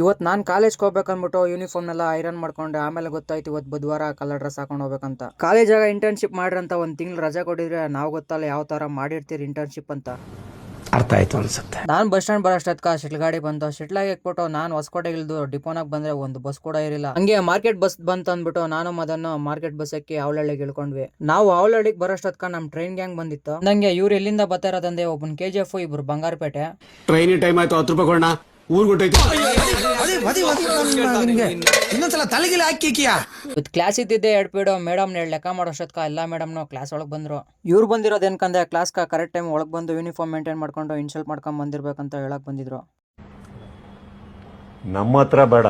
ಇವತ್ತು ನಾನು ಕಾಲೇಜ್ಗೆ ಹೋಗ್ಬೇಕಂದ್ಬಿಟ್ಟು ಯೂನಿಫಾರ್ಮ್ನೆಲ್ಲ ಐರನ್ ಮಾಡ್ಕೊಂಡೆ. ಆಮೇಲೆ ಗೊತ್ತಾಯ್ತು ಇವತ್ತು ಬುಧವಾರ ಕಲರ್ ಡ್ರೆಸ್ ಹಾಕೊಂಡು ಹೋಗ್ಬೇಕಂತ. ಕಾಲೇಜಾಗ ಇಂಟರ್ನ್ಶಿಪ್ ಮಾಡ್ರಿ ಅಂತ ಒಂದು ತಿಂಗಳು ರಜೆ ಕೊಟ್ಟಿದ್ರೆ ನಾವು ಗೊತ್ತಲ್ಲ ಯಾವ ಥರ ಮಾಡಿರ್ತೀರಿ ಇಂಟರ್ನ್ಶಿಪ್ ಅಂತ. ಅರ್ಥ ಆಯ್ತು ಅನ್ಸುತ್ತೆ. ನಾನು ಬಸ್ ಸ್ಟ್ಯಾಂಡ್ ಬರೋಷ್ಟೊತ್ಕ ಶೆಟ್ಲ್ ಗಾಡಿ ಬಂತು. ಶೆಟ್ಲಾಗಿ ಹಾಕ್ಬಿಟ್ಟು ನಾನು ಹೊಸಕೋಟೆ ಇಳಿದು ಡಿಪೋನಾಗ ಬಂದ್ರೆ ಒಂದು ಬಸ್ ಕೂಡ ಇರಲಿಲ್ಲ. ಹಂಗೆ ಮಾರ್ಕೆಟ್ ಬಸ್ ಬಂತು ಅಂದ್ಬಿಟ್ಟು ನಾನು ಮದನ್ನು ಮಾರ್ಕೆಟ್ ಬಸ್ ಹಾಕಿ ಅವಳಹಳ್ಳಿಗೆ ಇಳ್ಕೊಂಡ್ವಿ. ನಾವು ಅವಳಹಳ್ಳಿಗೆ ಬರೋಷ್ಟೊತ್ಕ ನಮ್ಮ ಟ್ರೈನ್ ಗ್ಯಾಂಗ್ ಬಂದಿತ್ತು. ನಂಗೆ ಇವ್ರು ಎಲ್ಲಿಂದ ಬರ್ತಾ ಇರೋದಂದೆ ಒಬ್ಬನ್ KGF, ಇಬ್ರು ಬಂಗಾರಪೇಟೆ. ಟ್ರೈನ್ ಟೈಮ್ ಆಯ್ತು, 10 ರೂಪಾಯಿ ಕೊಡೋಣ, ಊರ್ ಹೊಂಟೈತಿ. ಇನ್ನೊಂದ್ಸಲ ತಲೆಗಿಲ್ಲ ಹಾಕಿಕಿಯಾ. ಇವತ್ತು ಕ್ಲಾಸ್ ಇದ್ದಿದ್ದೆ 2 ಪೀರಿಯಡ್. ಮೇಡಮ್ ಲೆಕ್ಕ ಮಾಡೋಷ್ಟೊತ್ಕ ಎಲ್ಲ ಮೇಡಮ್ನು ಕ್ಲಾಸ್ ಒಳಗೆ ಬಂದ್ರು. ಇವ್ರು ಬಂದಿರೋದು ಏನ್ಕಂದ್ರೆ ಕ್ಲಾಸ್ಗೆ ಕರೆಕ್ಟ್ ಟೈಮ್ ಒಳಗೆ ಬಂದು ಯೂನಿಫಾರ್ಮ್ ಮೇಂಟೈನ್ ಮಾಡ್ಕೊಂಡು ಇನ್ಸಲ್ಟ್ ಮಾಡ್ಕೊಂಡ್ ಬಂದಿರ್ಬೇಕಂತ ಹೇಳಕ್ ಬಂದಿದ್ರು. ನಮ್ಮ ಹತ್ರ ಬೇಡ.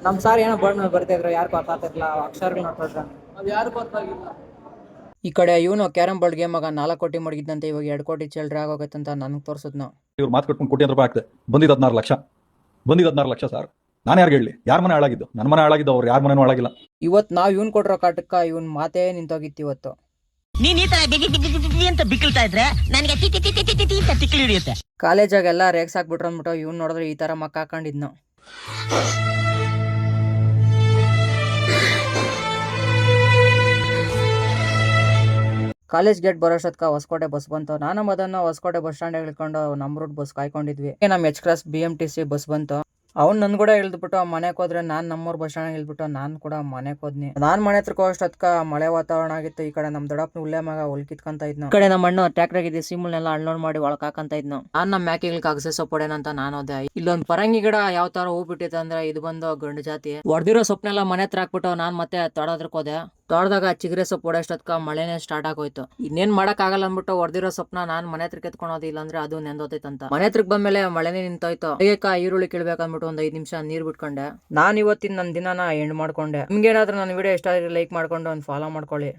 ನಮ್ ಸಾರ್ ಏನೋ ಬೋರ್ಡ್ ಮೇಲೆ ಬರ್ತಿದ್ರು, ಯಾರು ಗೊತ್ತಾಗ್ತಿರ್ಲಿಲ್ಲ, ಅಕ್ಷರಗಳು ನೋಡ್ತಿದ್ರು, ಅದು ಯಾರು ಗೊತ್ತಾಗಿಲ್ಲ. ಈ ಕಡೆ ಇವನು ಕ್ಯಾರಂ ಬೋರ್ಡ್ ಗೇಮ್ ಆಗ 4 ಕೋಟಿ ಮಡಗಿದ್ದಂತೆ, ಇವಾಗ 2 ಕೋಟಿ ಚಿಲ್ಲರೆ ಆಗೋಗೈತಂತ ನನಗೆ ತೋರಿಸಿದ್ನು. ಇವ್ರು ಮಾತು ಕಟ್ಕೊಂಡು ಕೋಟಿ ರೂಪಾಯಿ ಆಗ್ತದೆ. ಬಂದಿದ್ದು 16 ಲಕ್ಷ. ಬಂದಿದ್ದು 16 ಲಕ್ಷ ಸರ್. ನಾನು ಯಾರು ಹೇಳಿ, ಯಾರ ಮನೆ ಹಾಳಾಗಿದ್ದು? ನನ್ನ ಮನೆ ಹಾಳಾಗಿದ್ದು, ಅವ್ರು ಯಾರ ಮನೆನೂ ಹಾಳಾಗಿಲ್ಲ. ಇವತ್ತು ನಾವು ಇವ್ನು ಕೊಟ್ಟಿರೋ ಕಾಟಕ್ಕ ಇವ್ನ ಮಾತೇ ನಿಂತೋಗಿತ್ತು ಇವತ್ತು. ನೀನ್ ಈ ತರ ಅಂತ ಬಿಕ್ಕಳ್ತಾ ಇದ್ರೆ ನನಗೆ ತಿಕ್ಲಿ ಹಿಡಿಯುತ್ತೆ. ಕಾಲೇಜಾಗ ಎಲ್ಲ ರೇಕ್ಸ್ ಹಾಕ್ಬಿಟ್ರು ಅಂದ್ಬಿಟ್ಟು ಇವ್ನು ನೋಡಿದ್ರೆ ಈ ತರ ಮಕ್ಕ ಹಾಕೊಂಡಿದ್ನು. ಕಾಲೇಜ್ ಗೇಟ್ ಬರೋಷ್ಟೊತ್ಕ ಹೊಸಕೋಟೆ ಬಸ್ ಬಂತು. ನಾನು ಅದನ್ನ ಹೊಸಕೋಟೆ ಬಸ್ ಸ್ಟ್ಯಾಂಡ್ ಇಳ್ಕೊಂಡು ನಮ್ಮ ರೂಟ್ ಬಸ್ ಕಾಯ್ಕೊಂಡಿದ್ವಿ. ನಮ್ಮ H ಕ್ರಾಸ್ BMTC ಬಸ್ ಬಂತು. ಅವ್ನು ನನ್ ಕೂಡ ಇಳ್ದ್ಬಿಟ್ಟು ಮನೆಗೆ ಹೋದ್ರೆ ನಾನ್ ನಮ್ಮೂರ್ ಬಸ್ ಸ್ಟ್ಯಾಂಡ್ ಇಳ್ದ್ಬಿಟ್ಟು ನಾನು ಕೂಡ ಮನೆಗೆ ಹೋದ್ನಿ. ನಾನ್ ಮನೆ ಹತ್ರಕ್ಕೆ ಹೋಗೋಷ್ಟೊತ್ಕ ಮಳೆ ವಾತಾವರಣ ಆಗಿತ್ತು. ಈ ಕಡೆ ನಮ್ ದೊಡ್ಡಪ್ಪನ ಉಲ್ಲೆ ಮಗ ಹೊಲ್ಕಿತ್ಕೊಂತ ಇದ್ನು. ಈ ಕಡೆ ನಮ್ಮ ಅಣ್ಣ ಟ್ರ್ಯಾಕ್ಟರ್ ಆಗಿದ್ದು ಸಿಮ್ನೆಲ್ಲ ಅನ್ಲೋಡ್ ಮಾಡಿ ಒಳಕ್ ಹಾಕಂತ ಇದ್ನು. ನಾನ್ ನಮ್ಮ ಮ್ಯಾಕಿಗೆ ಅಗಸೆ ಸೊಪ್ಪೊಡೇನಂತ ನಾನು ಹೋದೆ. ಇಲ್ಲೊಂದು ಪರಂಗಿ ಗಿಡ ಯಾವ ತರ ಹೂ ಬಿಟ್ಟಿತ್ತು ಅಂದ್ರೆ ಇದು ಬಂದು ಗಂಡು ಜಾತಿ. ಹೊಡೆದಿರೋ ಸೊಪ್ಪನೆಲ್ಲ ಮನೆ ಹತ್ರ ಹಾಕ್ಬಿಟ್ಟು ನಾನ್ ಮತ್ತೆ ತೋಟದ್ರಕ್ಕೆ ಹೋದೆ. ತೋಟದಾಗ ಚಿಗರೆ ಸೊಪ್ಪು ಹೊಡೆಷ್ಟೊತ್ಕ ಮಳೆನೇ ಸ್ಟಾರ್ಟ್ ಆಗೋಯ್ತು. ಇನ್ನೇನ್ ಮಾಡಕ್ ಆಗಲ್ಲ ಅಂದ್ಬಿಟ್ಟು ಹೊಡೆದಿರೋ ಸೊಪ್ಪನ ನಾನ್ ಮನೆ ಹತ್ರಕ್ಕೆ ಎತ್ಕೊಂಡು ಹೋದಿಲ್ಲ ಅಂದ್ರೆ ಅದು ನೆಂದೋತೈತಂತ. ಮನೆ ಹತ್ರಕ್ಕೆ ಬಂದ್ಮೇಲೆ ಮಳೆನೇ ನಿಂತೋಯ್ತು. ಈರುಳ್ಳಿ ಕೀಳ್ಬೇಕಂದ್ಬಿಟ್ಟು ಒಂದು 5 ನಿಮಿಷ ನೀರ್ ಬಿಟ್ಕೊಂಡೆ. ನಾನ್ ಇವತ್ತಿನ ನನ್ನ ದಿನಾನ ಎಂಡ್ ಮಾಡ್ಕೊಂಡೆ. ನಿಮ್ಗೆ ಏನಾದ್ರೂ ನನ್ನ ವಿಡಿಯೋ ಇಷ್ಟ ಆದ್ರೆ ಲೈಕ್ ಮಾಡ್ಕೊಂಡು ಒಂದು ಫಾಲೋ ಮಾಡ್ಕೊಳ್ಳಿ.